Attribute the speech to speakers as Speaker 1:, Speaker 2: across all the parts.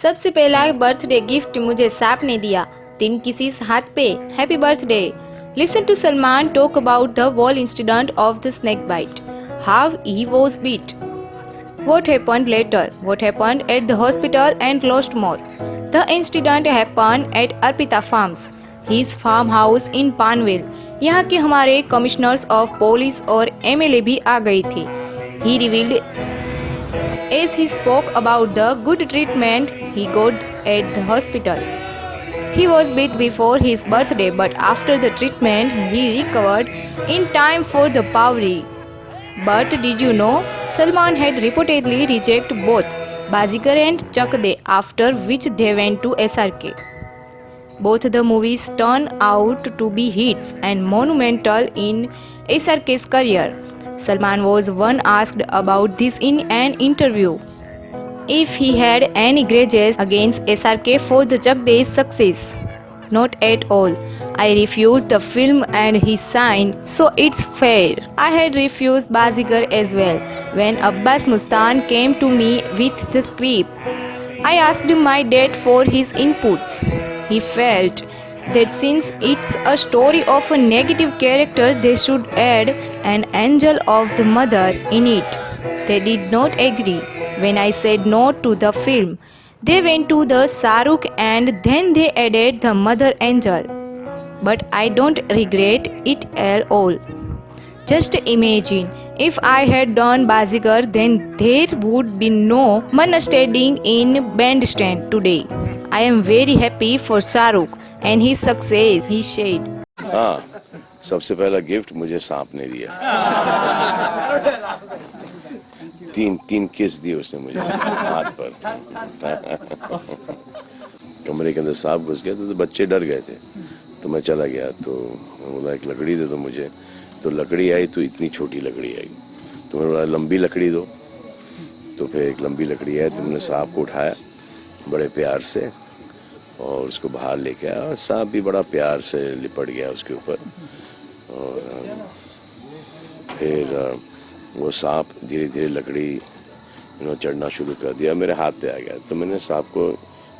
Speaker 1: सबसे पहला birthday gift मुझे सांप ने दिया। 3 किसीस हाथ पे, happy birthday. Listen to Salman talk about the whole incident of the snake bite. How he was bit. What happened later? What happened at the hospital and lost more? The incident happened at Arpita Farms, his farmhouse in Panvel. यहाँ के हमारे commissioners of police और MLA भी आ गई थी। He revealed as he spoke about the good treatment he got at the hospital. He was bit before his birthday, but after the treatment, he recovered in time for the party. But did you know Salman had reportedly rejected both Bazigar and Chak De, after which they went to SRK. Both the movies turned out to be hits and monumental in SRK's career. Salman was once asked about this in an interview, if he had any grudges against SRK for the Chak De's success. Not at all. I refused the film and he signed, so it's fair. I had refused Bazigar as well. When Abbas Mustan came to me with the script, I asked my dad for his inputs. He felt that since it's a story of a negative character, they should add an angel of the mother in it. They did not agree. When I said no to the film, they went to the Saruk and then they added the mother angel. But I don't regret it at all. Just imagine, if I had done Bazigar, then there would be no man standing in bandstand today. I am very happy for Shahrukh and his success, he said.
Speaker 2: हाँ, सबसे पहला gift मुझे सांप ने दिया। तीन किस दिए उसने मुझे हाथ पर। कमरे के अंदर सांप घुस गया तो बच्चे डर गए थे, तो मैं चला गया, तो बोला एक लकड़ी दे दो मुझे। तो लकड़ी आई तो इतनी छोटी लकड़ी आई, तो मैंने बोला लंबी लकड़ी दो। तो फिर एक लंबी लकड़ी आई, तो मैंने सांप को उठाया बड़े प्यार से और उसको बाहर लेके आया, और सांप भी बड़ा प्यार से लिपट गया उसके ऊपर। और फिर वो सांप धीरे धीरे लकड़ी चढ़ना शुरू कर दिया, मेरे हाथ पे आ गया। तो मैंने सांप को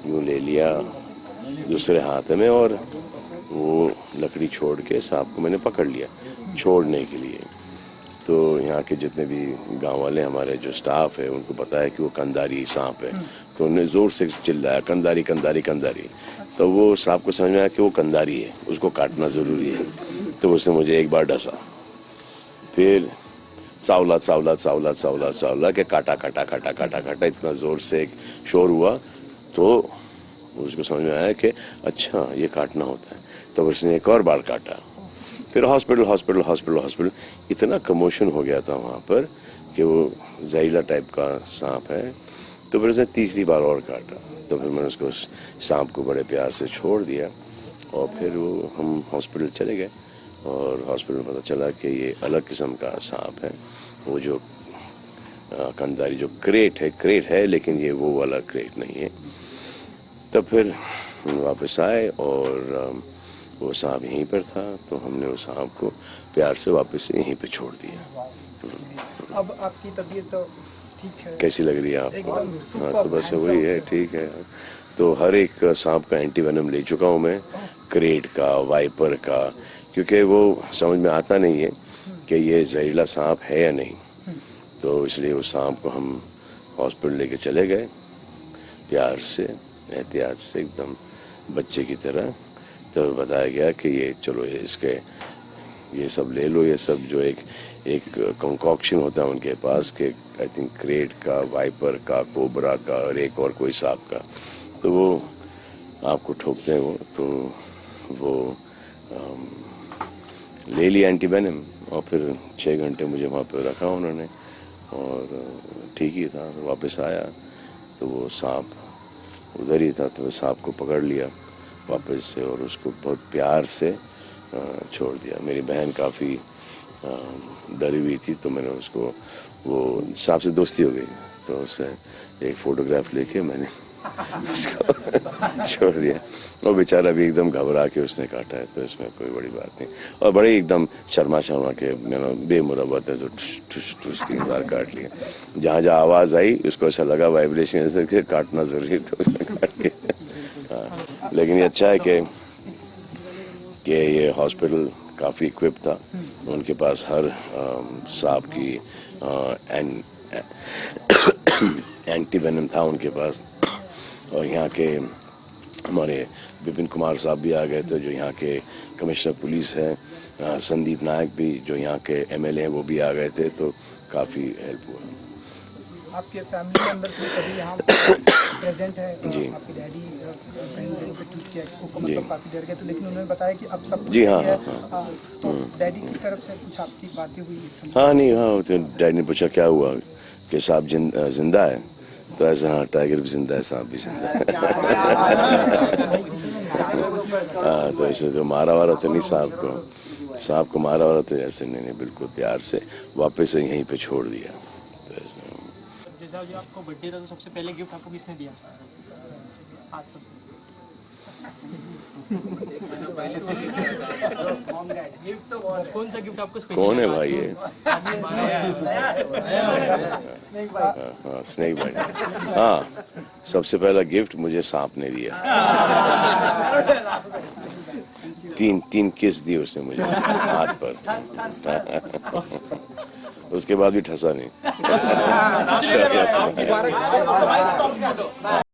Speaker 2: यूँ ले लिया दूसरे हाथ में और वो लकड़ी छोड़ के सांप को मैंने पकड़ लिया छोड़ने के लिए। तो यहाँ के जितने भी गांव वाले हमारे जो स्टाफ है उनको पता है कि वो कंधारी सांप है, तो उन्होंने ज़ोर से चिल्लाया कंधारी कंधारी कंधारी। तो वो सांप को समझ में आया कि वो कंधारी है, उसको काटना ज़रूरी है। तो उसने मुझे एक बार डसा, फिर सावला सावला सावला सावला सावला के काटा काटा काटा काटा काटा, इतना ज़ोर से एक शोर हुआ। तो उसको समझ में आया कि अच्छा ये काटना होता है। तो उसने एक और बार काटा, फिर हॉस्पिटल हॉस्पिटल हॉस्पिटल हॉस्पिटल, इतना कमोशन हो गया था वहाँ पर कि वो जहरीला टाइप का सांप है। तो फिर उसने तीसरी बार और काटा, तो फिर मैंने उसको सांप को बड़े प्यार से छोड़ दिया और फिर वो हम हॉस्पिटल चले गए। और हॉस्पिटल में पता चला कि ये अलग किस्म का सांप है, वो जो कंधारी जो क्रेट है लेकिन ये वो वाला क्रेट नहीं है। तब फिर वापस आए और वो सांप यहीं पर था, तो हमने उस सांप को प्यार से वापस यहीं पे छोड़ दिया।
Speaker 3: अब आपकी तबीयत तो ठीक है?
Speaker 2: कैसी लग रही है आपको? हाँ, तो बस वही है, ठीक है। तो हर एक सांप का एंटीवेनम ले चुका हूँ मैं, क्रेट का, वाइपर का, क्योंकि वो समझ में आता नहीं है कि ये जहरीला सांप है या नहीं। तो इसलिए उस सांप को हम हॉस्पिटल लेके चले गए प्यार से, एहतियात से, एकदम बच्चे की तरह। तो बताया गया कि ये चलो ये सब ले लो, ये सब जो एक कंकॉक्शन होता है उनके पास के आई थिंक क्रेट का, वाइपर का, कोबरा का और एक और कोई सांप का, तो वो आपको ठोकते हैं वो। तो वो ले लिया एंटीवेनम और फिर 6 घंटे मुझे वहाँ पर रखा उन्होंने और ठीक ही था। वापस आया तो वो सांप उधर ही था, तो सांप को पकड़ लिया वापस से और उसको बहुत प्यार से छोड़ दिया। मेरी बहन काफ़ी डरी हुई थी, तो मैंने उसको, वो सांप से दोस्ती हो गई, तो उससे एक फ़ोटोग्राफ लेके मैंने उसको छोड़ दिया। वो बेचारा भी एकदम घबरा के उसने काटा है, तो इसमें कोई बड़ी बात नहीं। और बड़े एकदम शर्मा के बेमुरवत है, जो ठुस ठुस ठुस 3 बार काट लिया। जहाँ जहाँ आवाज़ आई उसको ऐसा लगा वाइब्रेशन ऐसे कि काटना ज़रूरी है, तो उसने काट लिया। हाँ, लेकिन ये अच्छा है कि ये हॉस्पिटल काफ़ी इक्विप था। उनके पास हर सांप की एंटीवेनम था उनके पास। और यहाँ के हमारे विपिन कुमार साहब भी आ गए थे, जो यहाँ के कमिश्नर पुलिस है। संदीप नायक भी, जो यहाँ के एमएलए हैं, वो भी आ गए थे, तो काफ़ी हेल्प हुआ।
Speaker 3: आपके फैमिली मेंबर भी कभी यहाँ प्रेजेंट है?
Speaker 2: जी।
Speaker 3: आपके डैडी कई जगह पे ठीक किया, उसको
Speaker 2: जी।
Speaker 3: मतलब काफी डर गए, तो लेकिन उन्होंने बताया कि अब सब कुछ
Speaker 2: जी, हाँ,
Speaker 3: ठीक है।
Speaker 2: हाँ,
Speaker 3: तो डैडी की तरफ से कुछ आपकी बातें हुई?
Speaker 2: हाँ नहीं, हाँ, तो डैडी ने पूछा क्या हुआ, कि सांप जिंदा है, तो ऐसा हाँ, टाइगर भी जिंदा है, सांप भी जिंदा है। हाँ, तो ऐसे तो मारा वारा तो नहीं सांप को मारा वारा तो ऐसे नहीं, बिल्कुल प्यार से वापस यहीं पे छोड़ दिया। तो ऐसे
Speaker 4: जैसा जो आपको बर्थडे था, तो सबसे पहले गिफ्ट आपको किसने दिया? आज सबसे कौन सा गिफ्ट आपको स्पेशल?
Speaker 2: कौन है भाई ये? हाँ, स्नेक बाइट। हाँ, सबसे पहला गिफ्ट मुझे सांप ने दिया। 3 किस दी उसने मुझे हाथ पर। उसके बाद भी ठसा नहीं।